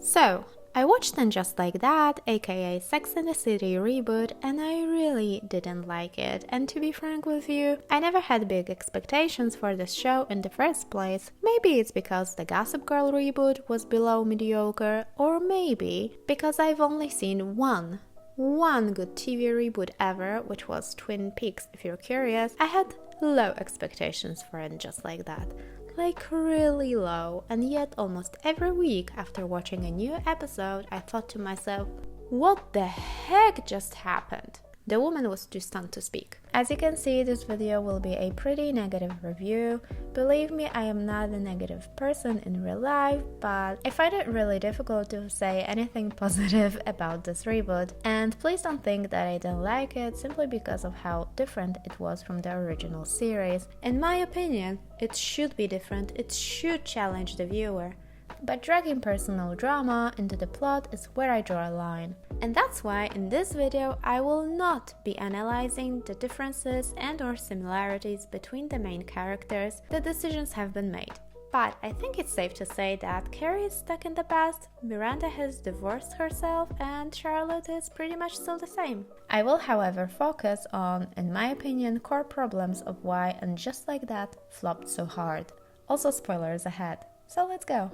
So, I watched And Just Like That, aka Sex and the City reboot, and I really didn't like it. And to be frank with you, I never had big expectations for this show in the first place. Maybe it's because the Gossip Girl reboot was below mediocre, or maybe because I've only seen one good TV reboot ever, which was Twin Peaks. If you're curious, I had low expectations for it just like that. Like really low, and yet almost every week after watching a new episode, I thought to myself, what the heck just happened? The woman was too stunned to speak. As you can see, this video will be a pretty negative review. Believe me, I am not a negative person in real life, but I find it really difficult to say anything positive about this reboot. And please don't think that I didn't like it simply because of how different it was from the original series. In my opinion, it should be different, it should challenge the viewer. But dragging personal drama into the plot is where I draw a line. And that's why in this video I will not be analyzing the differences and or similarities between the main characters. The decisions have been made. But I think it's safe to say that Carrie is stuck in the past, Miranda has divorced herself, and Charlotte is pretty much still the same. I will, however, focus on, in my opinion, core problems of why And Just Like That flopped so hard. Also spoilers ahead, so let's go.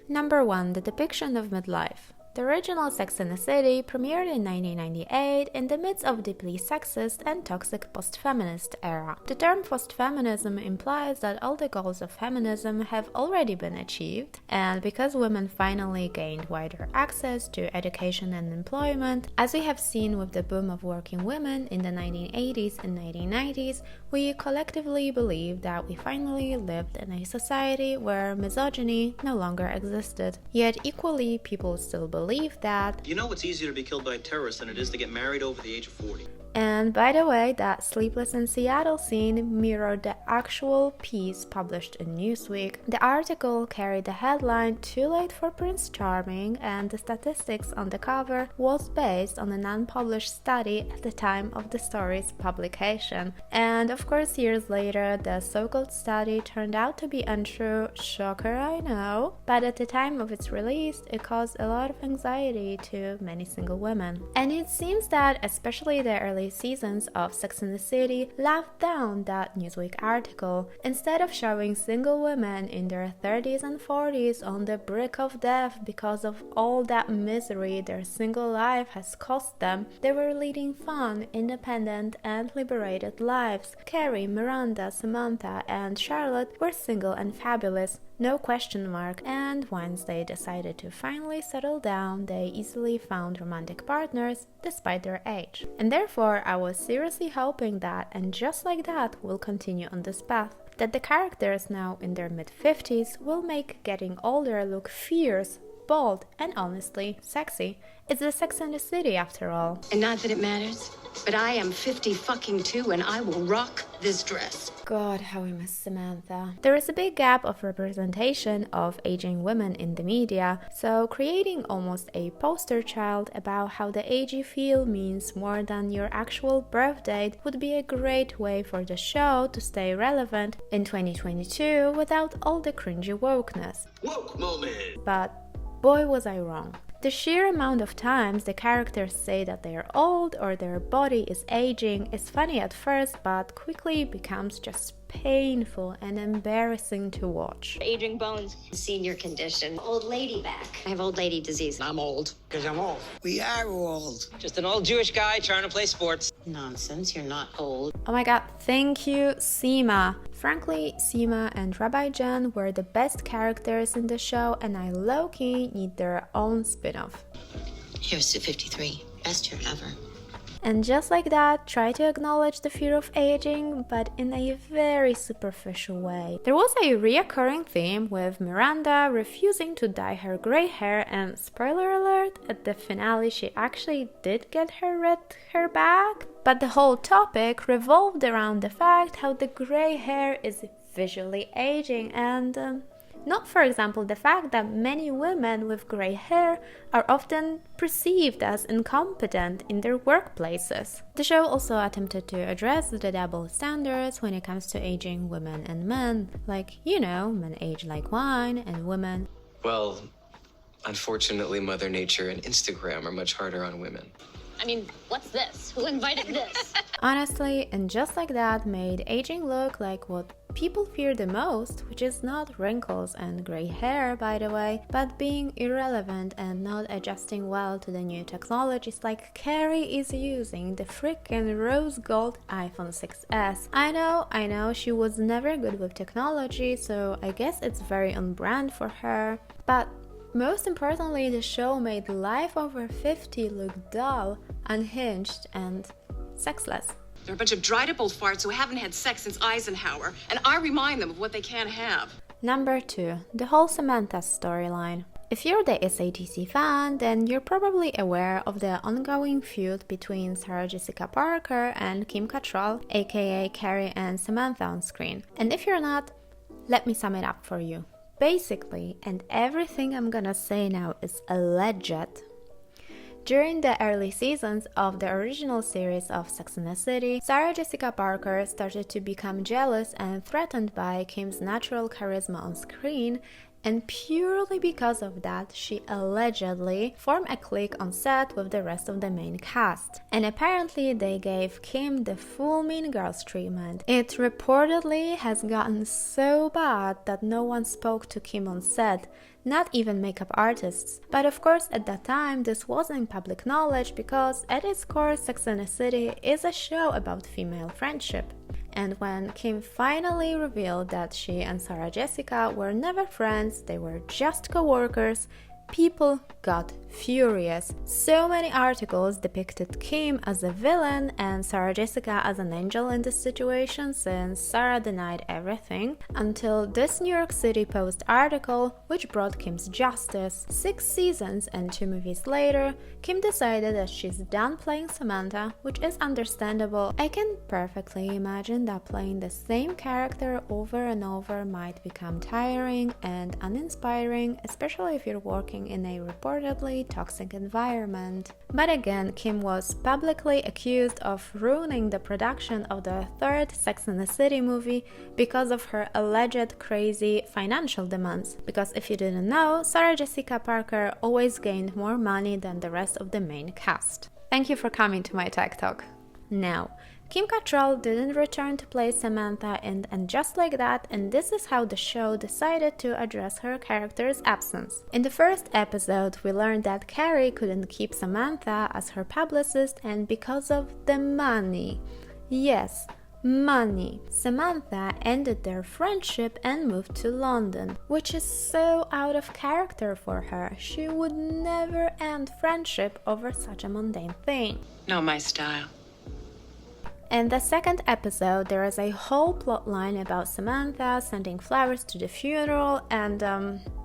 Number 1. The depiction of midlife. The original Sex and the City premiered in 1998 in the midst of deeply sexist and toxic post-feminist era. The term post-feminism implies that all the goals of feminism have already been achieved, and because women finally gained wider access to education and employment, as we have seen with the boom of working women in the 1980s and 1990s, we collectively believe that we finally lived in a society where misogyny no longer existed. Yet equally, people still believe that, you know, it's easier to be killed by terrorists than it is to get married over the age of 40. And by the way, that Sleepless in Seattle scene mirrored the actual piece published in Newsweek. The article carried the headline, "Too Late for Prince Charming," and the statistics on the cover was based on a non-published study at the time of the story's publication. And of course, years later, the so-called study turned out to be untrue. Shocker, I know. But at the time of its release, it caused a lot of anxiety to many single women. And it seems that, especially the early seasons of Sex and the City, laughed down that Newsweek article. Instead of showing single women in their 30s and 40s on the brink of death because of all that misery their single life has cost them, they were leading fun, independent and liberated lives. Carrie, Miranda, Samantha and Charlotte were single and fabulous. No question mark, and once they decided to finally settle down, they easily found romantic partners despite their age. And therefore, I was seriously hoping that And Just Like That will continue on this path. That the characters now in their mid-50s will make getting older look fierce, bold, and honestly sexy. It's the Sex and the City after all. And not that it matters, but I am 50 fucking 2 and I will rock this dress. God, how we miss Samantha. There is a big gap of representation of aging women in the media, so creating almost a poster child about how the age you feel means more than your actual birth date would be a great way for the show to stay relevant in 2022 without all the cringy wokeness. Woke moment! But boy was I wrong. The sheer amount of times the characters say that they are old or their body is aging is funny at first, but quickly becomes just painful and embarrassing to watch. Aging bones. Senior condition. Old lady back. I have old lady disease. I'm old. Because I'm old. We are old. Just an old Jewish guy trying to play sports. Nonsense, you're not old. Oh my god, thank you, Seema. Frankly, Seema and Rabbi Jen were the best characters in the show, and I low-key need their own spin-off. Here's to 53. Best year ever. And just like that, try to acknowledge the fear of aging, but in a very superficial way. There was a reoccurring theme with Miranda refusing to dye her gray hair, and spoiler alert, at the finale she actually did get her red hair back. But the whole topic revolved around the fact how the gray hair is visually aging, and not, for example, the fact that many women with gray hair are often perceived as incompetent in their workplaces. The show also attempted to address the double standards when it comes to aging women and men. Like, you know, men age like wine and women. Well, Unfortunately, Mother Nature and Instagram are much harder on women. I mean, what's this? Who invited this? Honestly, and just like that made aging look like what people fear the most, which is not wrinkles and gray hair, by the way, but being irrelevant and not adjusting well to the new technologies like Carrie is using the freaking rose gold iPhone 6s. I know, she was never good with technology, so I guess it's very on brand for her, but most importantly, the show made life over 50 look dull, unhinged, and sexless. They're a bunch of dried-up old farts who haven't had sex since Eisenhower, and I remind them of what they can't have. Number 2. The whole Samantha storyline. If you're the satc fan, then you're probably aware of the ongoing feud between Sarah Jessica Parker and Kim Cattrall, aka Carrie and Samantha on screen. And if you're not, let me sum it up for you. Basically, and everything I'm gonna say now is alleged, during the early seasons of the original series of Sex and the City, Sarah Jessica Parker started to become jealous and threatened by Kim's natural charisma on screen, and purely because of that, she allegedly formed a clique on set with the rest of the main cast. And apparently they gave Kim the full Mean Girls treatment. It reportedly has gotten so bad that no one spoke to Kim on set, not even makeup artists. But of course at that time this wasn't public knowledge because at its core Sex and the City is a show about female friendship. And when Kim finally revealed that she and Sarah Jessica were never friends, they were just co-workers, people got furious. So many articles depicted Kim as a villain and Sarah Jessica as an angel in this situation, since Sarah denied everything, until this New York City Post article, which brought Kim's justice. 6 seasons and 2 movies later, Kim decided that she's done playing Samantha, which is understandable. I can perfectly imagine that playing the same character over and over might become tiring and uninspiring, especially if you're working in a reportedly toxic environment. But again, Kim was publicly accused of ruining the production of the 3rd Sex and the City movie because of her alleged crazy financial demands. Because if you didn't know, Sarah Jessica Parker always gained more money than the rest of the main cast. Thank you for coming to my tech talk. Now, Kim Cattrall didn't return to play Samantha and just like that, and this is how the show decided to address her character's absence. In the first episode, we learned that Carrie couldn't keep Samantha as her publicist, and because of the money. Yes, money. Samantha ended their friendship and moved to London, which is so out of character for her. She would never end friendship over such a mundane thing. Not my style. In the second episode, there is a whole plot line about Samantha sending flowers to the funeral, and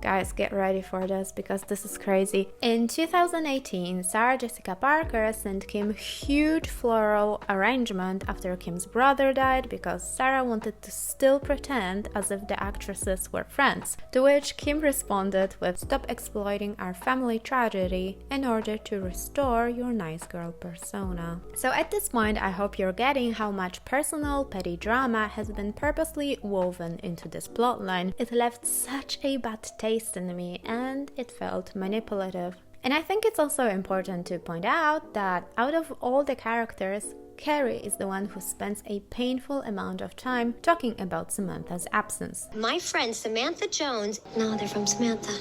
guys, get ready for this because this is crazy. In 2018, Sarah Jessica Parker sent Kim a huge floral arrangement after Kim's brother died because Sarah wanted to still pretend as if the actresses were friends, to which Kim responded with, "Stop exploiting our family tragedy in order to restore your nice girl persona." So at this point, I hope you're getting how much personal, petty drama has been purposely woven into this plotline. It left such a bad taste in me and it felt manipulative. And I think it's also important to point out that out of all the characters, Carrie is the one who spends a painful amount of time talking about Samantha's absence. My friend Samantha Jones. No, they're from Samantha.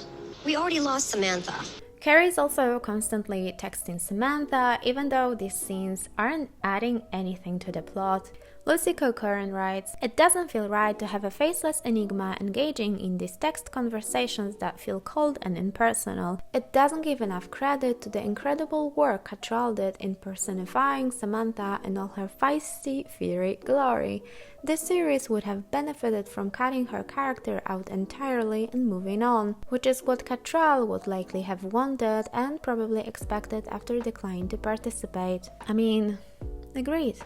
We already lost Samantha. Carrie is also constantly texting Samantha, even though these scenes aren't adding anything to the plot. Lucy Cochran writes, "It doesn't feel right to have a faceless enigma engaging in these text conversations that feel cold and impersonal. It doesn't give enough credit to the incredible work Cattrall did in personifying Samantha in all her feisty, fiery glory. This series would have benefited from cutting her character out entirely and moving on, which is what Cattrall would likely have wanted and probably expected after declining to participate." I mean, agreed.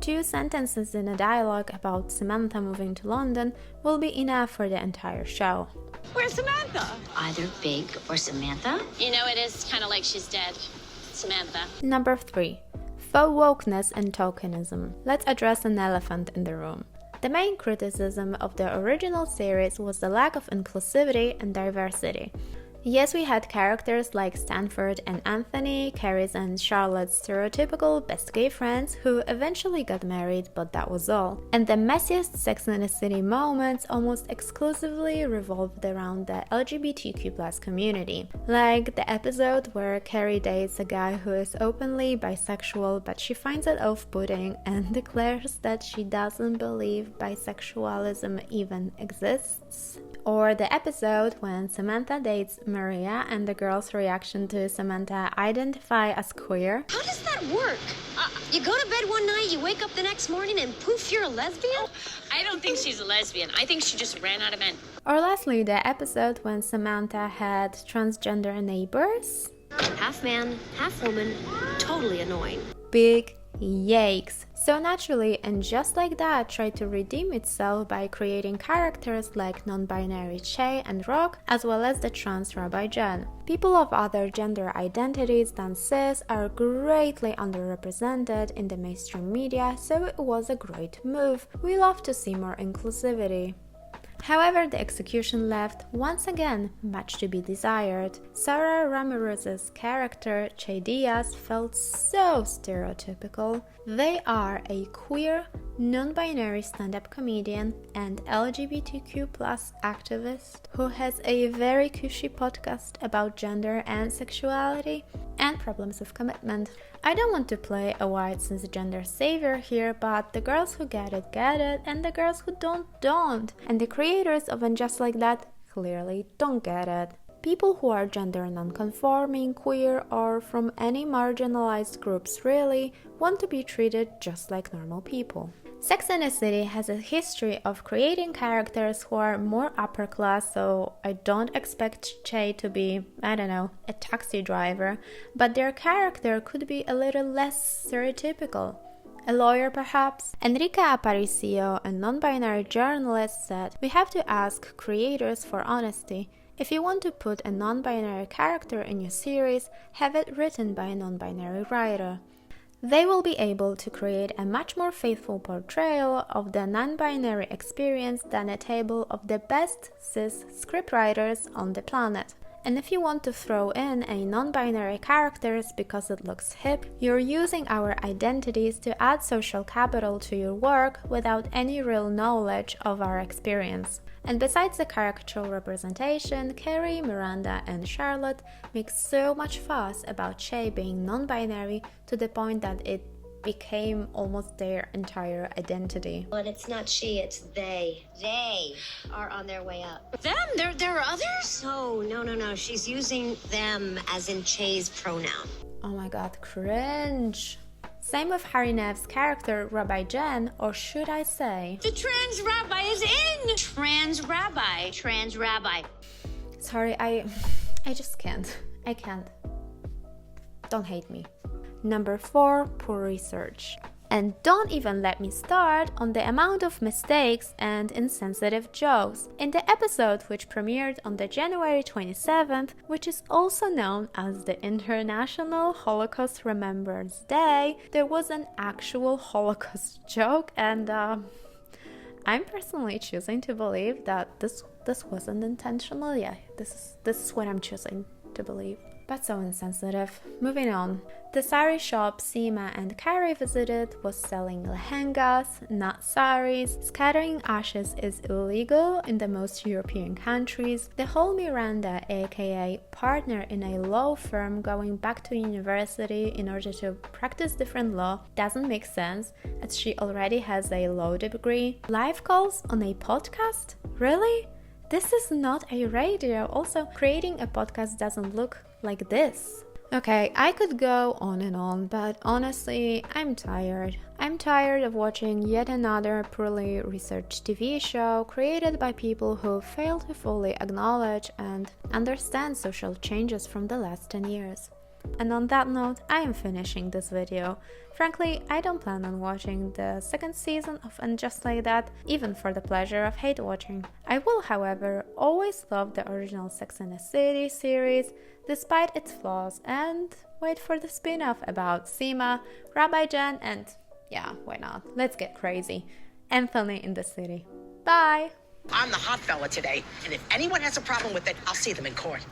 2 sentences in a dialogue about Samantha moving to London will be enough for the entire show. Where's Samantha? Either Big or Samantha. You know, it is kind of like she's dead. Samantha. Number 3. Faux wokeness and tokenism. Let's address an elephant in the room. The main criticism of the original series was the lack of inclusivity and diversity. Yes, we had characters like Stanford and Anthony, Carrie's and Charlotte's stereotypical best gay friends who eventually got married, but that was all. And the messiest Sex and the City moments almost exclusively revolved around the LGBTQ+ community. Like the episode where Carrie dates a guy who is openly bisexual, but she finds it off-putting and declares that she doesn't believe bisexualism even exists. Or the episode when Samantha dates Maria and the girl's reaction to Samantha identify as queer. How does that work? You go to bed one night, you wake up the next morning, and poof, you're a lesbian? I don't think she's a lesbian. I think she just ran out of men. Or lastly, the episode when Samantha had transgender neighbors. Half man, half woman, totally annoying. Big yikes. So naturally, and just like that, tried to redeem itself by creating characters like non-binary Che and Rock, as well as the trans Rabbi Jen. People of other gender identities than cis are greatly underrepresented in the mainstream media, so it was a great move. We love to see more inclusivity. However, the execution left, once again, much to be desired. Sarah Ramirez's character, Che Diaz, felt so stereotypical. They are a queer, non-binary stand-up comedian and LGBTQ+ activist who has a very cushy podcast about gender and sexuality and problems of commitment. I don't want to play a white cisgender savior here, but the girls who get it, and the girls who don't. And the creators of And Just Like That clearly don't get it. People who are gender non-conforming, queer, or from any marginalized groups really want to be treated just like normal people. Sex and the City has a history of creating characters who are more upper class, so I don't expect Che to be, a taxi driver, but their character could be a little less stereotypical. A lawyer perhaps? Enrique Aparicio, a non-binary journalist, said, "We have to ask creators for honesty. If you want to put a non-binary character in your series, have it written by a non-binary writer. They will be able to create a much more faithful portrayal of the non-binary experience than a table of the best cis scriptwriters on the planet. And if you want to throw in a non-binary characters because it looks hip, you're using our identities to add social capital to your work without any real knowledge of our experience." And besides the caricatural representation, Carrie, Miranda, and Charlotte make so much fuss about Che being non-binary to the point that it became almost their entire identity. But it's not she, it's they. They are on their way up. Them? There are others? No. She's using them as in Che's pronoun. Oh my god, cringe. Same with Harry Nev's character, Rabbi Jen, or should I say... The trans rabbi is in! Trans rabbi. Sorry, I just can't. I can't. Don't hate me. Number 4, poor research. And don't even let me start on the amount of mistakes and insensitive jokes. In the episode which premiered on the January 27th, which is also known as the International Holocaust Remembrance Day, there was an actual Holocaust joke, and I'm personally choosing to believe that this wasn't intentional. Yeah, this is what I'm choosing to believe. But so insensitive. Moving on. The sari shop Seema and Carrie visited was selling lehengas, not saris. Scattering ashes is illegal in the most European countries. The whole Miranda, aka partner in a law firm going back to university in order to practice different law, doesn't make sense as she already has a law degree. Live calls on a podcast? Really? This is not a radio. Also, creating a podcast doesn't look like this. Okay, I could go on and on, but honestly, I'm tired. I'm tired of watching yet another poorly researched TV show created by people who fail to fully acknowledge and understand social changes from the last 10 years. And on that note, I am finishing this video. Frankly, I don't plan on watching the second season of And Just Like That, even for the pleasure of hate watching. I will, however, always love the original Sex and the City series, despite its flaws, and wait for the spin-off about Seema, Rabbi Jen, and yeah, why not? Let's get crazy. Anthony in the city. Bye! I'm the hot fella today, and if anyone has a problem with it, I'll see them in court.